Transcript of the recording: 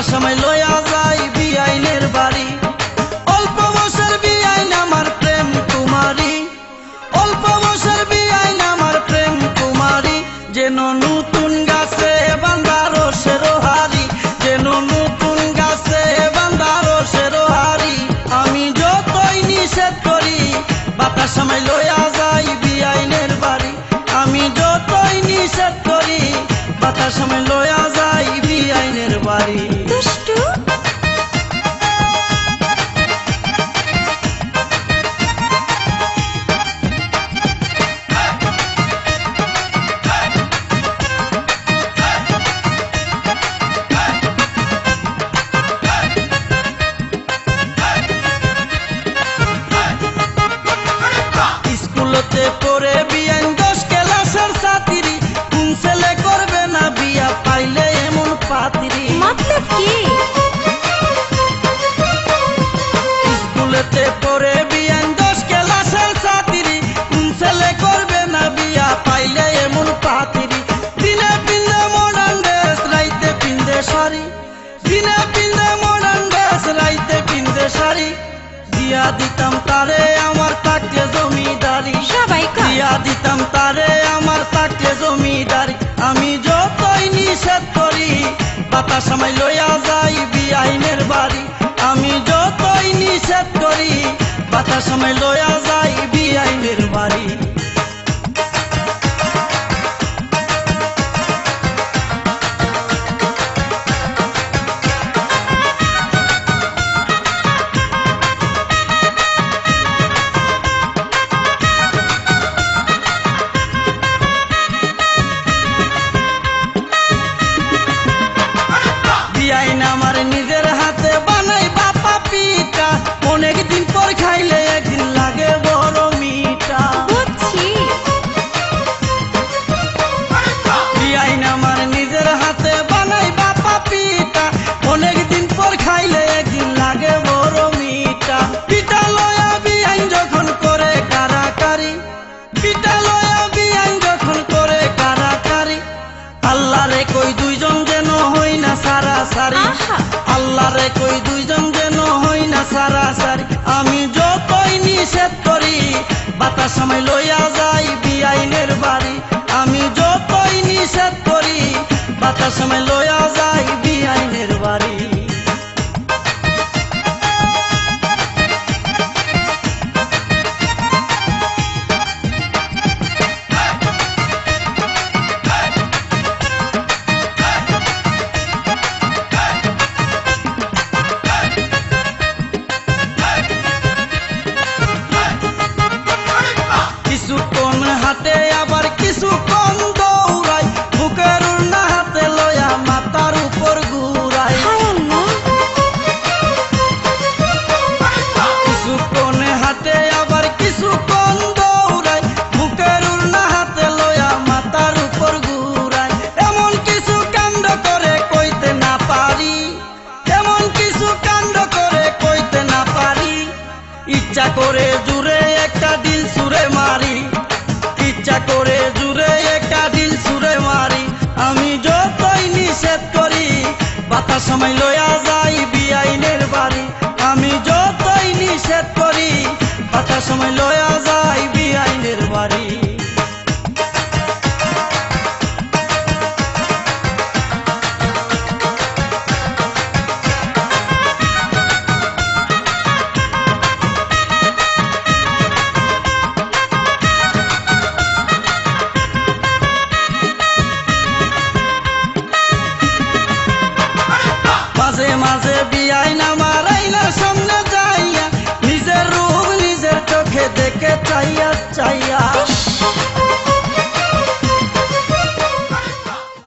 বাতার সময় লইয়া যাই বিআইনের বাড়ি। অল্প বয়সের বিআইন আমার প্রেম কুমারী, অল্প বয়সের বিআইন আমার প্রেম কুমারী। যেন নতুন গাছে বান্ধা রসের হারি, যেন নতুন গাছে বান্ধা রসের হারি। আমি যতই নিষেধ করি বাতার সময় লইয়া যাই বিআইনের বাড়ি। আমি যতই নিষেধ করি বাতার সময় লইয়া যাই বিআইনের বাড়ি। দুষ্টু স্কুলতে পড়ে বিআইন 10 ক্লাসের ছাত্রী, কোন ছেলে করবে না বিয়া পাইলে এমন পাত্রী। মতলব কি? স্কুলতে পড়ে বিআইন 10 ক্লাসের ছাত্রী, কোন ছেলে করবে না বিয়া পাইলে এমন পাত্রী। দিনে পিন্ধে মডার্ন ড্রেস, রাইতে পিন্ধে শাড়ি, দিনে পিন্ধে মডার্ন ড্রেস, রাইতে পিন্ধে শাড়ি। দিয়া দিতাম তারে আমার থাকলে জমিদারি, সবাই কয়। দিয়া দিতাম তারে আমার থাকলে জমিদারি। আমি যতই নিষেধ করি বাতার সময় লইয়া যাই বিআইনের বাড়ি। আমি যতই নিষেধ করি বাতার সময় লইয়া যাই বিআইনের বাড়ি। বিআইন আমার নিজের হাতে বানাই বাপা পিঠা, অনেকদিন পর খাইলে একদিন লাগে বড় মিঠা। বুঝছি। বিআইন আমার নিজের হাতে বানাই বাপা পিঠা, অনেকদিন পর খাইলে একদিন লাগে বড় মিঠা। পিঠা লয়া বিআইন যখন করে কারাকারি, পিঠা লয়া বিআইন যখন করে কারাকারি। আল্লাহ রে কই দুইজন যেন হই না সারাসারি, আহা। আল্লাহ রে কই দুইজন যেন হই না সারাসারি। আমি যতই নিষেধ করি বাতার সময় লইয়া যাই বিআইনের বাড়ি। আমি যতই নিষেধ করি বাতার সময় লইয়া যাই বিআইনের বাড়ি। কিছুক্ষণ হাতে আবার কিছুক্ষণ দৌড়াই, বুকের উড়না হাতে লয়া মাথার উপর ঘুরাই। হায় আল্লাহ। কিছুক্ষণ হাতে আবার কিছুক্ষণ দৌড়াই, বুকের উড়না হাতে লয়া মাথার উপর ঘুরাই। এমন কিছু কাণ্ড করে কইতে না পারি, এমন কিছু কাণ্ড করে কইতে না পারি। ইচ্ছা করে জুড়ে একটা দিল সুরে মারি, ইচ্ছা করে জুড়ে একটা দিল সুরে মারি। আমি যতই নিষেধ করি বাতার সময় লইয়া যাই বিআইনের বাড়ি। আমি যতই নিষেধ করি বাতার সময় লইয়া যাই বিআইনের বাড়ি। মাঝে মাঝে বিআইন আমার আইনার সামনে যাইয়া নিজের রূপ নিজের চোখে দেখে চাইয়া চাইয়া।